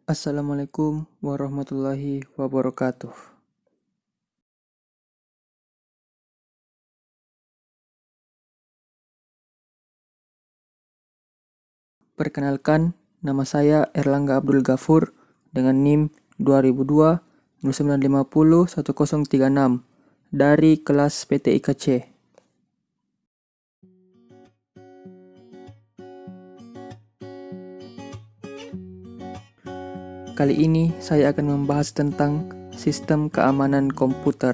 Assalamualaikum warahmatullahi wabarakatuh. Perkenalkan, nama saya Erlangga Abdul Ghafur dengan NIM 2002 0950 1036 dari kelas PTIKC. Kali ini saya akan membahas tentang sistem keamanan komputer.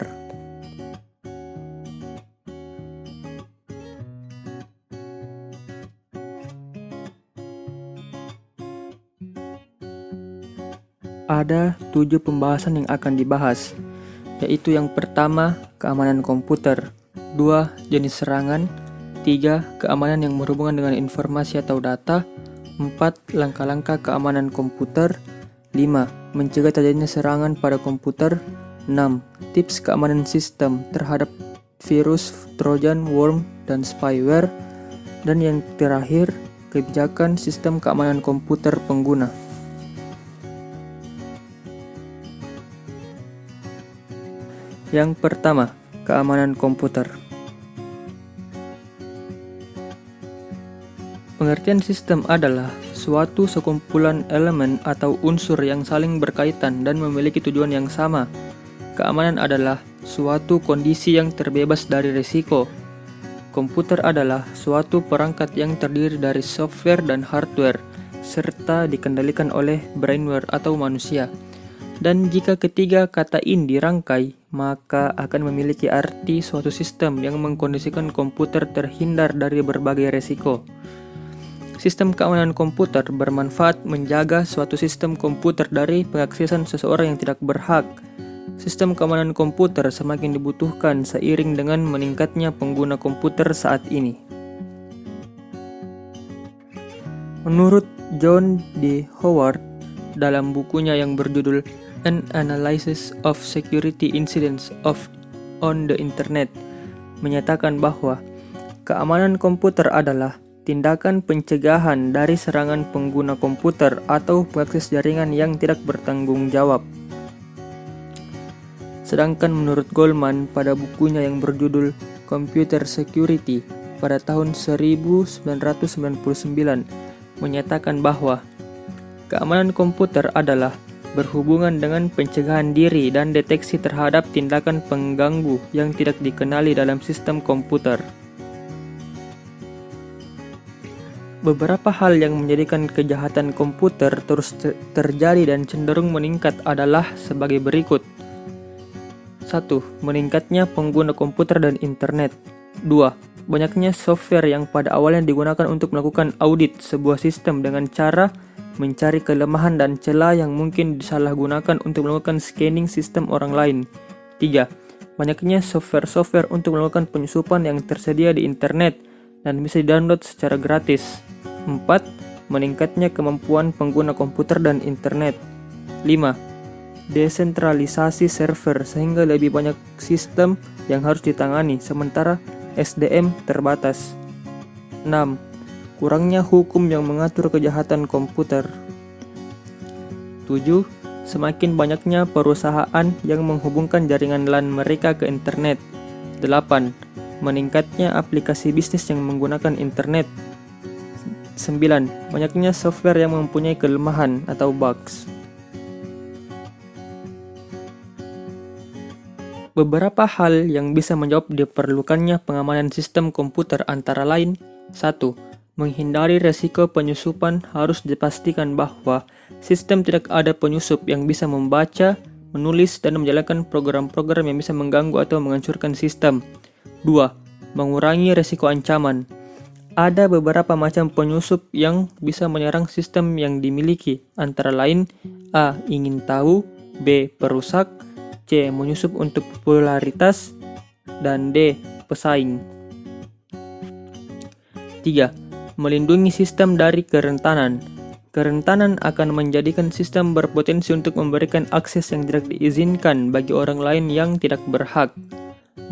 Ada 7 pembahasan yang akan dibahas, yaitu yang pertama, keamanan komputer, 2, jenis serangan, 3, keamanan yang berhubungan dengan informasi atau data, 4, langkah-langkah keamanan komputer, 5, mencegah terjadinya serangan pada komputer, 6, tips keamanan sistem terhadap virus, trojan, worm, dan spyware, dan yang terakhir, kebijakan sistem keamanan komputer pengguna. Yang pertama, keamanan komputer. Pengertian sistem adalah suatu sekumpulan elemen atau unsur yang saling berkaitan dan memiliki tujuan yang sama. Keamanan adalah suatu kondisi yang terbebas dari risiko. Komputer adalah suatu perangkat yang terdiri dari software dan hardware, serta dikendalikan oleh brainware atau manusia. Dan jika ketiga kata ini dirangkai, maka akan memiliki arti suatu sistem yang mengkondisikan komputer terhindar dari berbagai risiko. Sistem keamanan komputer bermanfaat menjaga suatu sistem komputer dari pengaksesan seseorang yang tidak berhak. Sistem keamanan komputer semakin dibutuhkan seiring dengan meningkatnya pengguna komputer saat ini. Menurut John D. Howard, dalam bukunya yang berjudul An Analysis of Security Incidents on the Internet, menyatakan bahwa keamanan komputer adalah tindakan pencegahan dari serangan pengguna komputer atau pengakses jaringan yang tidak bertanggung jawab. Sedangkan menurut Goldman pada bukunya yang berjudul Computer Security pada tahun 1999, menyatakan bahwa keamanan komputer adalah berhubungan dengan pencegahan diri dan deteksi terhadap tindakan pengganggu yang tidak dikenali dalam sistem komputer. Beberapa hal yang menjadikan kejahatan komputer terus terjadi dan cenderung meningkat adalah sebagai berikut. 1. Meningkatnya pengguna komputer dan internet. 2. Banyaknya software yang pada awalnya digunakan untuk melakukan audit sebuah sistem dengan cara mencari kelemahan dan celah yang mungkin disalahgunakan untuk melakukan scanning sistem orang lain. 3. Banyaknya software-software untuk melakukan penyusupan yang tersedia di internet dan bisa di-download secara gratis. 4. Meningkatnya kemampuan pengguna komputer dan internet. 5. Desentralisasi server sehingga lebih banyak sistem yang harus ditangani sementara SDM terbatas. 6. Kurangnya hukum yang mengatur kejahatan komputer. 7. Semakin banyaknya perusahaan yang menghubungkan jaringan LAN mereka ke internet. 8. Meningkatnya aplikasi bisnis yang menggunakan internet. 9. Banyaknya software yang mempunyai kelemahan atau bugs. Beberapa hal yang bisa menjawab diperlukannya pengamanan sistem komputer antara lain: 1. Menghindari resiko penyusupan. Harus dipastikan bahwa sistem tidak ada penyusup yang bisa membaca, menulis, dan menjalankan program-program yang bisa mengganggu atau menghancurkan sistem. 2. Mengurangi resiko ancaman. Ada beberapa macam penyusup yang bisa menyerang sistem yang dimiliki, antara lain A. Ingin tahu, B. Perusak, C. Menyusup untuk popularitas, dan D. Pesaing. 3. Melindungi sistem dari kerentanan. Kerentanan akan menjadikan sistem berpotensi untuk memberikan akses yang tidak diizinkan bagi orang lain yang tidak berhak.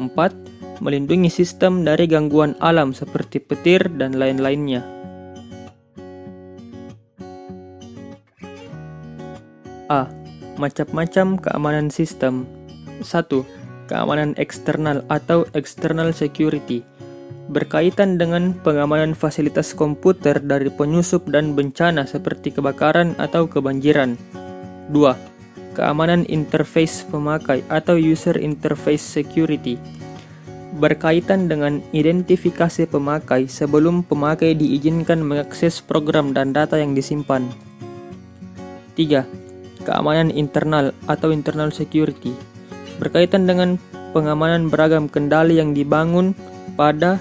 4. Melindungi sistem dari gangguan alam seperti petir dan lain-lainnya. A. Macam-macam keamanan sistem. 1. Keamanan eksternal atau external security, berkaitan dengan pengamanan fasilitas komputer dari penyusup dan bencana seperti kebakaran atau kebanjiran. 2. Keamanan interface pemakai atau user interface security, berkaitan dengan identifikasi pemakai sebelum pemakai diizinkan mengakses program dan data yang disimpan. 3. Keamanan internal atau internal security, berkaitan dengan pengamanan beragam kendali yang dibangun pada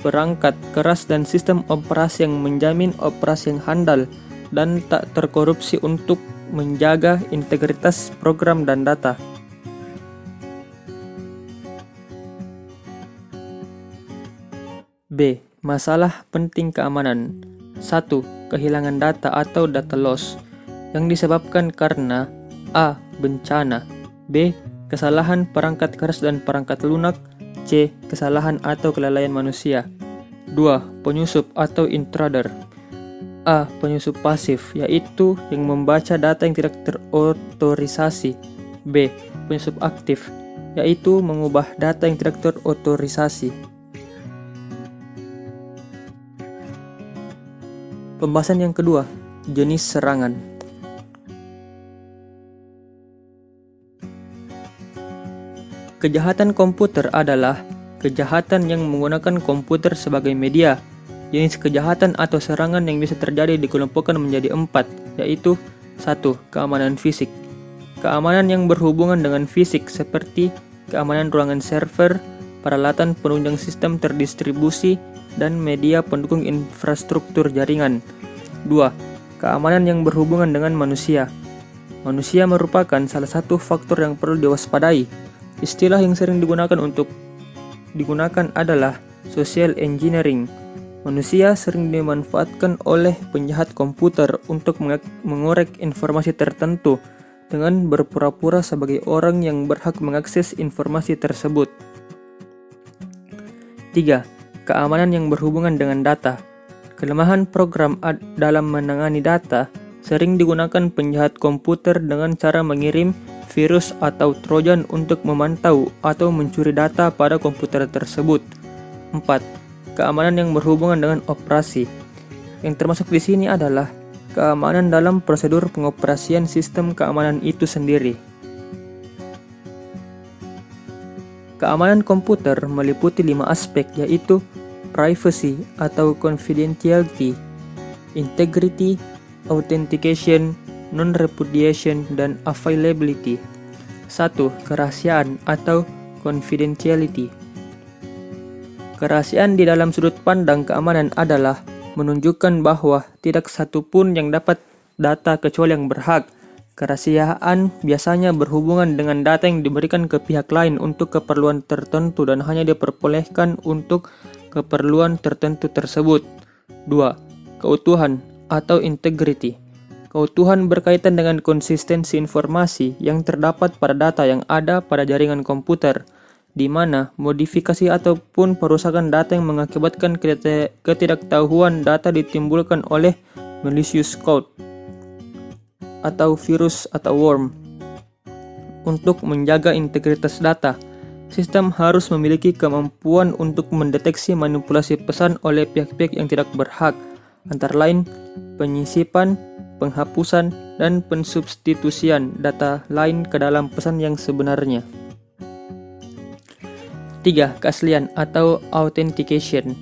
perangkat keras dan sistem operasi yang menjamin operasi yang handal dan tak terkorupsi untuk menjaga integritas program dan data. B. Masalah penting keamanan. 1. Kehilangan data atau data loss, yang disebabkan karena A. Bencana, B. Kesalahan perangkat keras dan perangkat lunak, C. Kesalahan atau kelalaian manusia. 2. Penyusup atau intruder. A. Penyusup pasif, yaitu yang membaca data yang tidak terotorisasi. B. Penyusup aktif, yaitu mengubah data yang tidak terotorisasi. Pembahasan yang kedua, jenis serangan. Kejahatan komputer adalah kejahatan yang menggunakan komputer sebagai media. Jenis kejahatan atau serangan yang bisa terjadi dikelompokkan menjadi 4, yaitu 1. Keamanan fisik. Keamanan yang berhubungan dengan fisik seperti keamanan ruangan server, peralatan penunjang sistem terdistribusi, dan media pendukung infrastruktur jaringan. 2. Keamanan yang berhubungan dengan manusia. Manusia merupakan salah satu faktor yang perlu diwaspadai. Istilah yang sering digunakan adalah social engineering. Manusia sering dimanfaatkan oleh penjahat komputer untuk mengorek informasi tertentu dengan berpura-pura sebagai orang yang berhak mengakses informasi tersebut. 3. Keamanan yang berhubungan dengan data. Kelemahan program dalam menangani data sering digunakan penjahat komputer dengan cara mengirim virus atau trojan untuk memantau atau mencuri data pada komputer tersebut. 4. Keamanan yang berhubungan dengan operasi. Yang termasuk di sini adalah keamanan dalam prosedur pengoperasian sistem keamanan itu sendiri. Keamanan komputer meliputi 5 aspek, yaitu privacy atau confidentiality, integrity, authentication, non-repudiation, dan availability. 1. Kerahasiaan atau confidentiality. Kerahasiaan di dalam sudut pandang keamanan adalah menunjukkan bahwa tidak satu pun yang dapat data kecuali yang berhak. Kerahasiaan biasanya berhubungan dengan data yang diberikan ke pihak lain untuk keperluan tertentu dan hanya diperbolehkan untuk keperluan tertentu tersebut. 2. Keutuhan atau integrity. Keutuhan berkaitan dengan konsistensi informasi yang terdapat pada data yang ada pada jaringan komputer, di mana modifikasi ataupun perusakan data yang mengakibatkan ketidaktahuan data ditimbulkan oleh malicious code atau virus atau worm. Untuk menjaga integritas data, sistem harus memiliki kemampuan untuk mendeteksi manipulasi pesan oleh pihak-pihak yang tidak berhak, antara lain penyisipan, penghapusan, dan pensubstitusian data lain ke dalam pesan yang sebenarnya. 3. Keaslian atau authentication.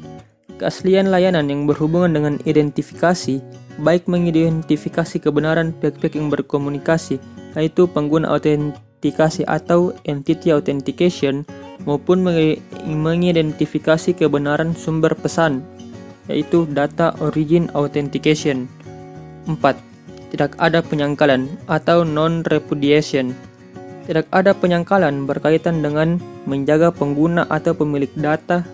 Keaslian layanan yang berhubungan dengan identifikasi, baik mengidentifikasi kebenaran pihak-pihak yang berkomunikasi, yaitu pengguna autentikasi atau entity authentication, maupun mengidentifikasi kebenaran sumber pesan, yaitu data origin authentication. 4. Tidak ada penyangkalan atau non-repudiation. Tidak ada penyangkalan berkaitan dengan menjaga pengguna atau pemilik data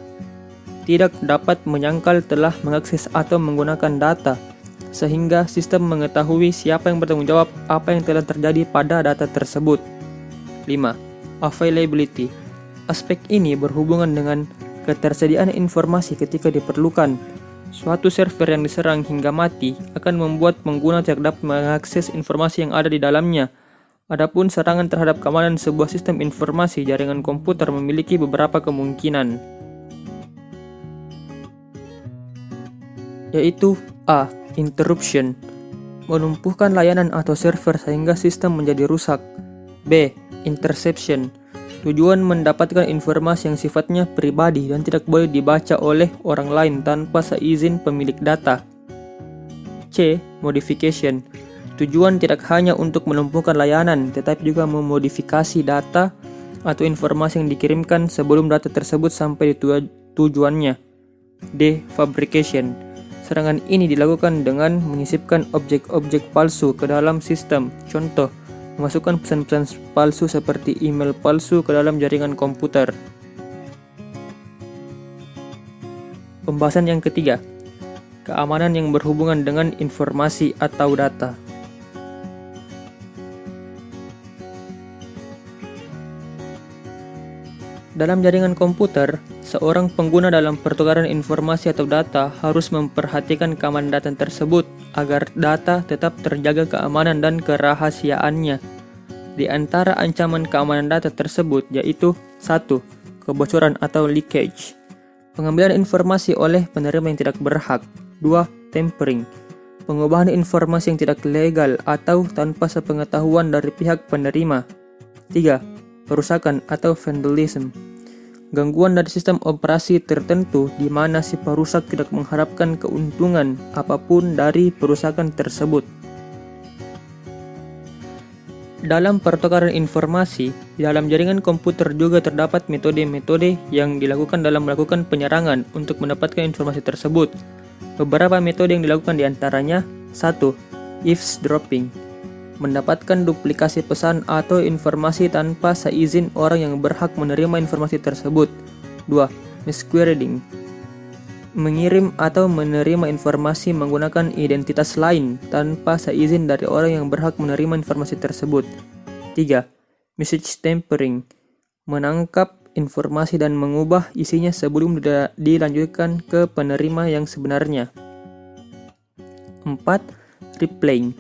tidak dapat menyangkal telah mengakses atau menggunakan data, sehingga sistem mengetahui siapa yang bertanggung jawab apa yang telah terjadi pada data tersebut. 5. Availability. Aspek ini berhubungan dengan ketersediaan informasi ketika diperlukan. Suatu server yang diserang hingga mati akan membuat pengguna tidak dapat mengakses informasi yang ada di dalamnya. Adapun serangan terhadap keamanan sebuah sistem informasi jaringan komputer memiliki beberapa kemungkinan, yaitu A. Interruption, melumpuhkan layanan atau server sehingga sistem menjadi rusak. B. Interception, tujuan mendapatkan informasi yang sifatnya pribadi dan tidak boleh dibaca oleh orang lain tanpa seizin pemilik data. C. Modification, tujuan tidak hanya untuk melumpuhkan layanan, tetapi juga memodifikasi data atau informasi yang dikirimkan sebelum data tersebut sampai di tujuannya. D. Fabrication, serangan ini dilakukan dengan menyisipkan objek-objek palsu ke dalam sistem. Contoh, memasukkan pesan-pesan palsu seperti email palsu ke dalam jaringan komputer. Pembahasan yang ketiga, keamanan yang berhubungan dengan informasi atau data. Dalam jaringan komputer, seorang pengguna dalam pertukaran informasi atau data harus memperhatikan keamanan data tersebut agar data tetap terjaga keamanan dan kerahasiaannya. Di antara ancaman keamanan data tersebut yaitu 1. Kebocoran atau leakage, pengambilan informasi oleh penerima yang tidak berhak. 2. Tampering, pengubahan informasi yang tidak legal atau tanpa sepengetahuan dari pihak penerima. 3. Perusakan atau vandalism, gangguan dari sistem operasi tertentu di mana si perusak tidak mengharapkan keuntungan apapun dari perusakan tersebut. Dalam pertukaran informasi, di dalam jaringan komputer juga terdapat metode-metode yang dilakukan dalam melakukan penyerangan untuk mendapatkan informasi tersebut. Beberapa metode yang dilakukan diantaranya: 1. Eavesdropping, mendapatkan duplikasi pesan atau informasi tanpa seizin orang yang berhak menerima informasi tersebut. 2. Masquerading, mengirim atau menerima informasi menggunakan identitas lain tanpa seizin dari orang yang berhak menerima informasi tersebut. 3. Message tampering, menangkap informasi dan mengubah isinya sebelum dilanjutkan ke penerima yang sebenarnya. 4. Replaying,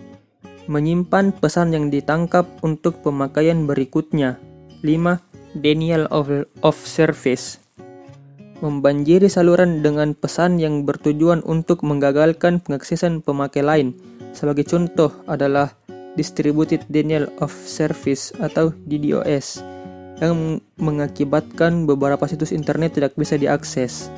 menyimpan pesan yang ditangkap untuk pemakaian berikutnya. 5. Denial of service, membanjiri saluran dengan pesan yang bertujuan untuk menggagalkan pengaksesan pemakai lain. Sebagai contoh adalah Distributed Denial of Service atau DDoS, yang mengakibatkan beberapa situs internet tidak bisa diakses.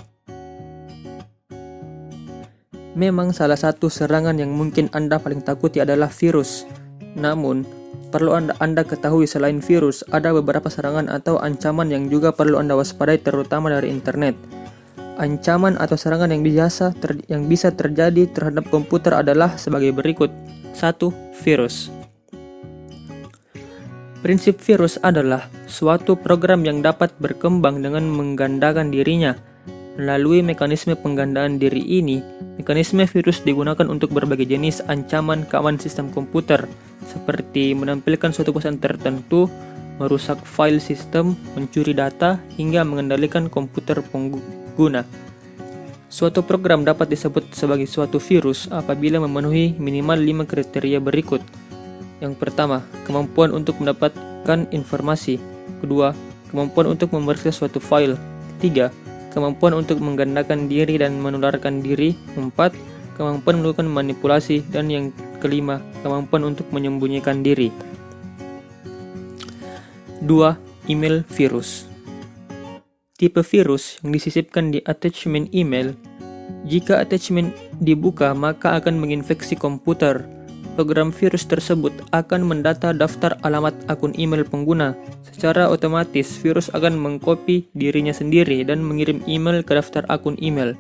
Memang salah satu serangan yang mungkin Anda paling takuti adalah virus. Namun, perlu Anda ketahui selain virus, ada beberapa serangan atau ancaman yang juga perlu Anda waspadai terutama dari internet. Ancaman atau serangan yang bisa terjadi terhadap komputer adalah sebagai berikut. 1. Virus. Prinsip virus adalah suatu program yang dapat berkembang dengan menggandakan dirinya. Melalui mekanisme penggandaan diri ini, mekanisme virus digunakan untuk berbagai jenis ancaman keamanan sistem komputer, seperti menampilkan suatu pesan tertentu, merusak file sistem, mencuri data, hingga mengendalikan komputer pengguna. Suatu program dapat disebut sebagai suatu virus apabila memenuhi minimal 5 kriteria berikut. Yang pertama, kemampuan untuk mendapatkan informasi. Kedua, kemampuan untuk memeriksa suatu file. Ketiga, kemampuan untuk menggandakan diri dan menularkan diri. 4. Kemampuan melakukan manipulasi. Dan yang kelima, kemampuan untuk menyembunyikan diri. 2. Email virus. Tipe virus yang disisipkan di attachment email. Jika attachment dibuka, maka akan menginfeksi komputer. Program virus tersebut akan mendata daftar alamat akun email pengguna. Secara otomatis, virus akan mengcopy dirinya sendiri dan mengirim email ke daftar akun email.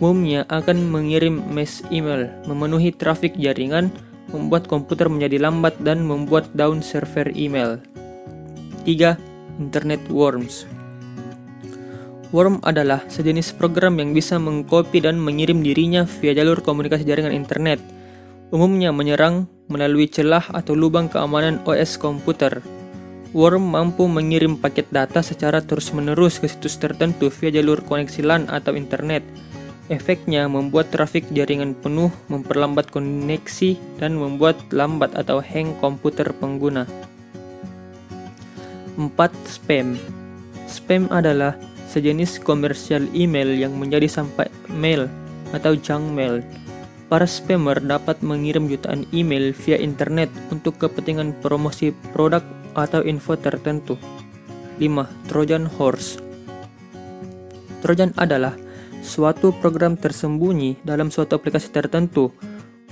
Umumnya akan mengirim mass email, memenuhi trafik jaringan, membuat komputer menjadi lambat, dan membuat down server email. 3. Internet worms. Worm adalah sejenis program yang bisa mengcopy dan mengirim dirinya via jalur komunikasi jaringan internet. Umumnya menyerang melalui celah atau lubang keamanan OS komputer. Worm mampu mengirim paket data secara terus-menerus ke situs tertentu via jalur koneksi LAN atau internet. Efeknya membuat trafik jaringan penuh, memperlambat koneksi, dan membuat lambat atau hang komputer pengguna. 4. Spam. Spam adalah sejenis komersial email yang menjadi sampah mail atau junk mail. Para spammer dapat mengirim jutaan email via internet untuk kepentingan promosi produk atau info tertentu. 5. Trojan Horse. Trojan adalah suatu program tersembunyi dalam suatu aplikasi tertentu.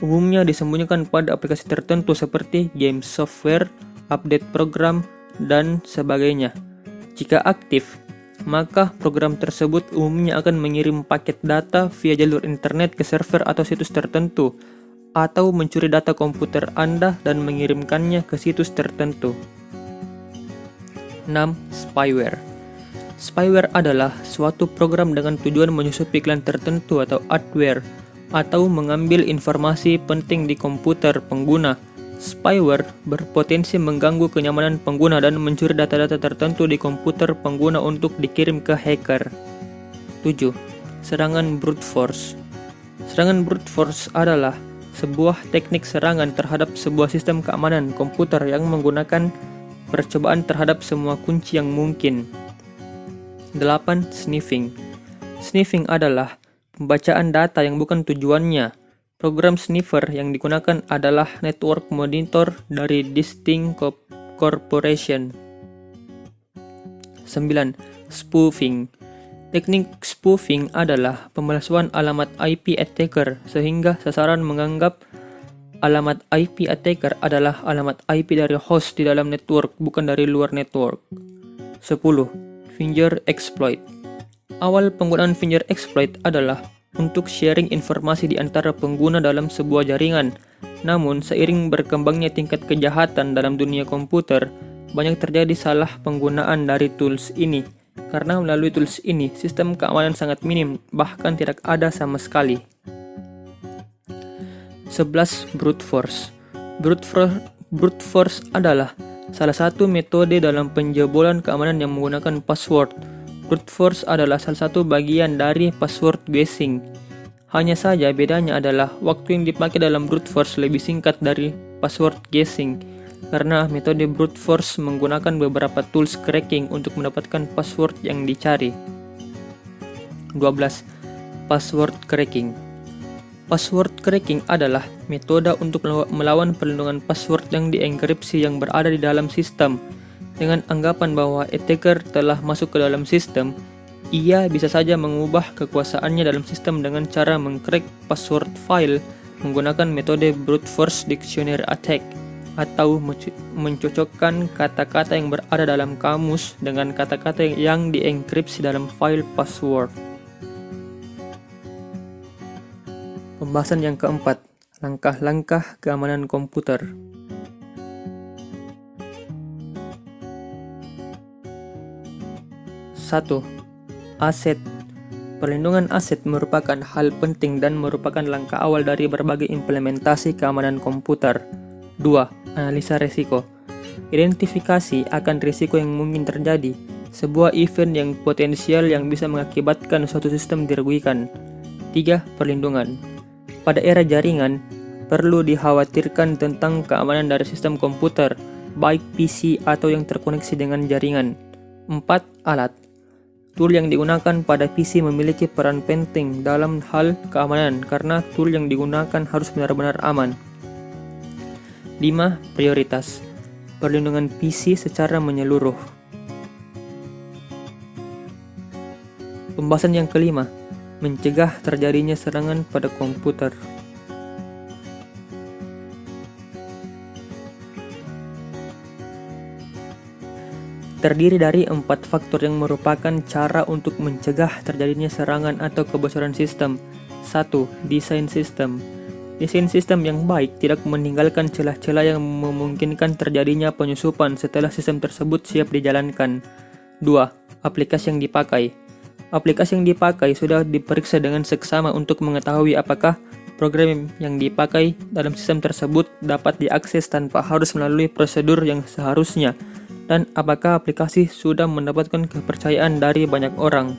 Umumnya disembunyikan pada aplikasi tertentu seperti game software, update program, dan sebagainya. Jika aktif, maka program tersebut umumnya akan mengirim paket data via jalur internet ke server atau situs tertentu, atau mencuri data komputer Anda dan mengirimkannya ke situs tertentu. 6. Spyware. Spyware adalah suatu program dengan tujuan menyusup iklan tertentu atau adware, atau mengambil informasi penting di komputer pengguna. Spyware berpotensi mengganggu kenyamanan pengguna dan mencuri data-data tertentu di komputer pengguna untuk dikirim ke hacker. 7. Serangan brute force. Serangan brute force adalah sebuah teknik serangan terhadap sebuah sistem keamanan komputer yang menggunakan percobaan terhadap semua kunci yang mungkin. 8. Sniffing. Sniffing adalah pembacaan data yang bukan tujuannya. Program sniffer yang digunakan adalah network monitor dari Distinct Corporation. 9. Spoofing. Teknik spoofing adalah pemalsuan alamat IP attacker sehingga sasaran menganggap alamat IP attacker adalah alamat IP dari host di dalam network, bukan dari luar network. 10. Finger exploit. Awal penggunaan finger exploit adalah untuk sharing informasi di antara pengguna dalam sebuah jaringan. Namun, seiring berkembangnya tingkat kejahatan dalam dunia komputer, banyak terjadi salah penggunaan dari tools ini. Karena melalui tools ini, sistem keamanan sangat minim, bahkan tidak ada sama sekali. 11. Brute force. Brute force adalah salah satu metode dalam penjebolan keamanan yang menggunakan password. Brute force adalah salah satu bagian dari password guessing. Hanya saja bedanya adalah waktu yang dipakai dalam brute force lebih singkat dari password guessing, karena metode brute force menggunakan beberapa tools cracking untuk mendapatkan password yang dicari. 12. Password cracking. Password cracking adalah metode untuk melawan perlindungan password yang dienkripsi yang berada di dalam sistem. Dengan anggapan bahwa attacker telah masuk ke dalam sistem, ia bisa saja mengubah kekuasaannya dalam sistem dengan cara mengcrack password file menggunakan metode brute force dictionary attack, atau mencocokkan kata-kata yang berada dalam kamus dengan kata-kata yang dienkripsi dalam file password. Pembahasan yang keempat, langkah-langkah keamanan komputer. 1. Aset. Perlindungan aset merupakan hal penting dan merupakan langkah awal dari berbagai implementasi keamanan komputer. 2. Analisa risiko. Identifikasi akan risiko yang mungkin terjadi, sebuah event yang potensial yang bisa mengakibatkan suatu sistem dirugikan. 3. Perlindungan. Pada era jaringan, perlu dikhawatirkan tentang keamanan dari sistem komputer, baik PC atau yang terkoneksi dengan jaringan. 4. Alat. Tool yang digunakan pada PC memiliki peran penting dalam hal keamanan karena tool yang digunakan harus benar-benar aman. 5. Prioritas. Perlindungan PC secara menyeluruh. Pembahasan yang kelima, mencegah terjadinya serangan pada komputer. Terdiri dari 4 faktor yang merupakan cara untuk mencegah terjadinya serangan atau kebocoran sistem. 1. Desain sistem. Desain sistem yang baik tidak meninggalkan celah-celah yang memungkinkan terjadinya penyusupan setelah sistem tersebut siap dijalankan. 2. Aplikasi yang dipakai. Aplikasi yang dipakai sudah diperiksa dengan seksama untuk mengetahui apakah program yang dipakai dalam sistem tersebut dapat diakses tanpa harus melalui prosedur yang seharusnya, dan apakah aplikasi sudah mendapatkan kepercayaan dari banyak orang.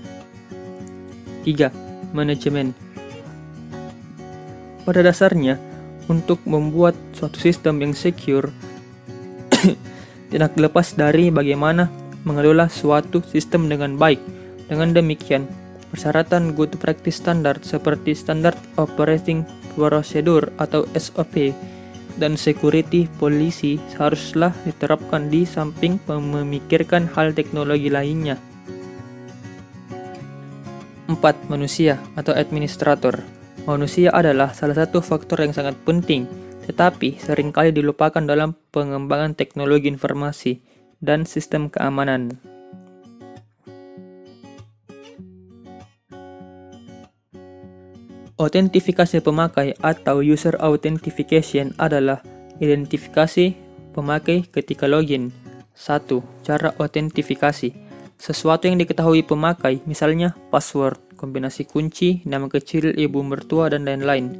3. Manajemen. Pada dasarnya, untuk membuat suatu sistem yang secure, tidak lepas dari bagaimana mengelola suatu sistem dengan baik. Dengan demikian, persyaratan good practice standard seperti Standard Operating Procedure atau SOP dan security policy seharuslah diterapkan di samping memikirkan hal teknologi lainnya. 4. Manusia atau administrator. Manusia adalah salah satu faktor yang sangat penting, tetapi seringkali dilupakan dalam pengembangan teknologi informasi dan sistem keamanan. Autentifikasi pemakai atau user authentication adalah identifikasi pemakai ketika login. 1. Cara autentifikasi. Sesuatu yang diketahui pemakai, misalnya password, kombinasi kunci, nama kecil ibu mertua, dan lain-lain.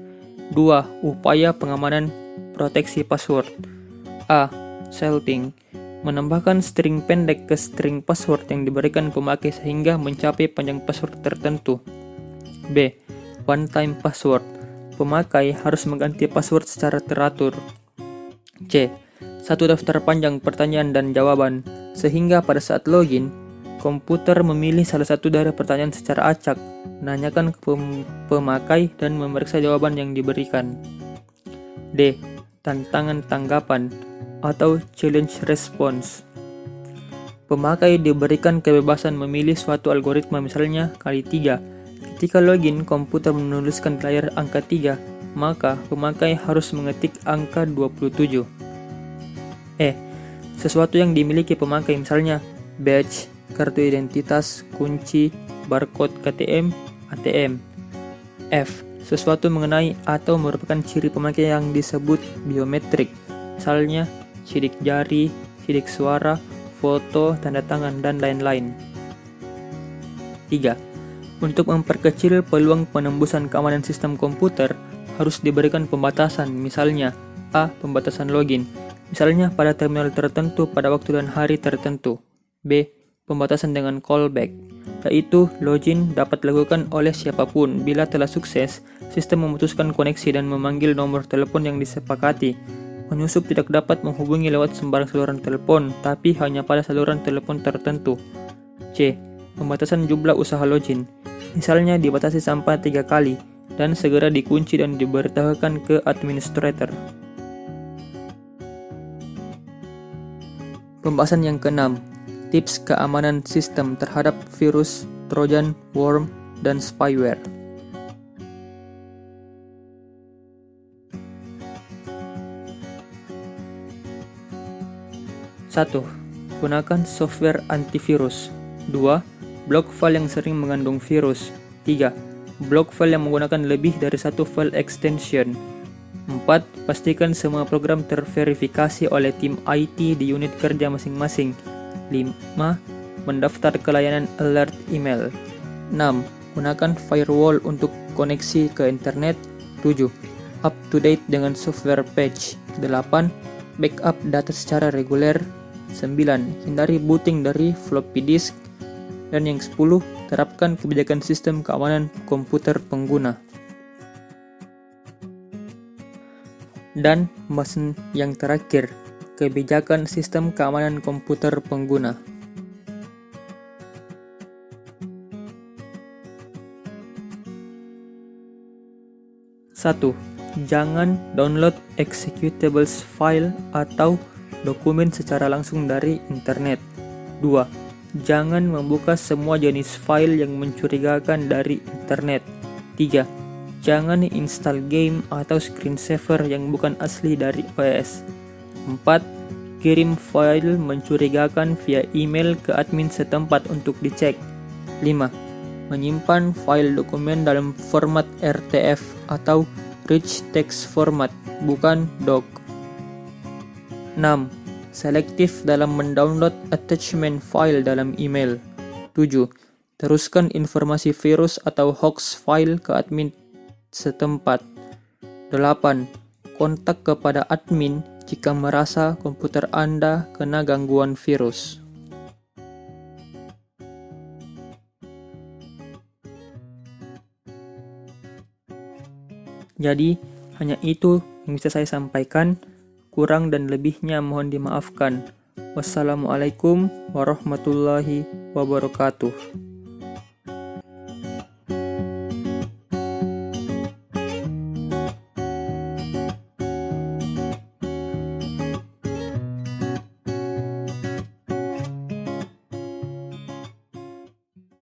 2. Upaya pengamanan proteksi password. A. Salting. Menambahkan string pendek ke string password yang diberikan pemakai sehingga mencapai panjang password tertentu. B. One-time password. Pemakai harus mengganti password secara teratur. C. Satu daftar panjang pertanyaan dan jawaban, sehingga pada saat login, komputer memilih salah satu dari pertanyaan secara acak, menanyakan ke pemakai dan memeriksa jawaban yang diberikan. D. Tantangan tanggapan atau challenge response. Pemakai diberikan kebebasan memilih suatu algoritma, misalnya kali 3. Ketika login, komputer menuliskan di layar angka 3, maka pemakai harus mengetik angka 27. E. Sesuatu yang dimiliki pemakai, misalnya badge, kartu identitas, kunci, barcode KTM, ATM. F. Sesuatu mengenai atau merupakan ciri pemakai yang disebut biometrik, misalnya sidik jari, sidik suara, foto, tanda tangan, dan lain-lain. 3. Untuk memperkecil peluang penembusan keamanan sistem komputer, harus diberikan pembatasan, misalnya A. Pembatasan login, misalnya pada terminal tertentu pada waktu dan hari tertentu. B. Pembatasan dengan callback, yaitu login dapat dilakukan oleh siapapun. Bila telah sukses, sistem memutuskan koneksi dan memanggil nomor telepon yang disepakati. Penyusup tidak dapat menghubungi lewat sembarang saluran telepon, tapi hanya pada saluran telepon tertentu. C. Pembatasan jumlah usaha login, misalnya dibatasi sampai 3 kali, dan segera dikunci dan diberitahukan ke administrator. Pembahasan yang keenam, tips keamanan sistem terhadap virus, trojan, worm, dan spyware. 1. Gunakan software antivirus. 2. Blok file yang sering mengandung virus. 3. Blok file yang menggunakan lebih dari satu file extension. 4. Pastikan semua program terverifikasi oleh tim IT di unit kerja masing-masing. 5. Mendaftar ke layanan alert email. 6. Gunakan firewall untuk koneksi ke internet. 7. Up to date dengan software patch. 8. Backup data secara reguler. 9. Hindari booting dari floppy disk. Dan yang 10. Terapkan kebijakan sistem keamanan komputer pengguna. Dan pembahasan yang terakhir, kebijakan sistem keamanan komputer pengguna. 1. Jangan download executables file atau dokumen secara langsung dari internet. 2. Jangan membuka semua jenis file yang mencurigakan dari internet. 3. Jangan install game atau screensaver yang bukan asli dari OS. 4. Kirim file mencurigakan via email ke admin setempat untuk dicek. 5. Menyimpan file dokumen dalam format RTF atau Rich Text Format, bukan doc. 6. Selektif dalam mendownload attachment file dalam email. 7. Teruskan informasi virus atau hoax file ke admin setempat. 8. Kontak kepada admin jika merasa komputer Anda kena gangguan virus. Jadi, Hanya itu yang bisa saya sampaikan. Kurang dan lebihnya mohon dimaafkan. Wassalamualaikum warahmatullahi wabarakatuh.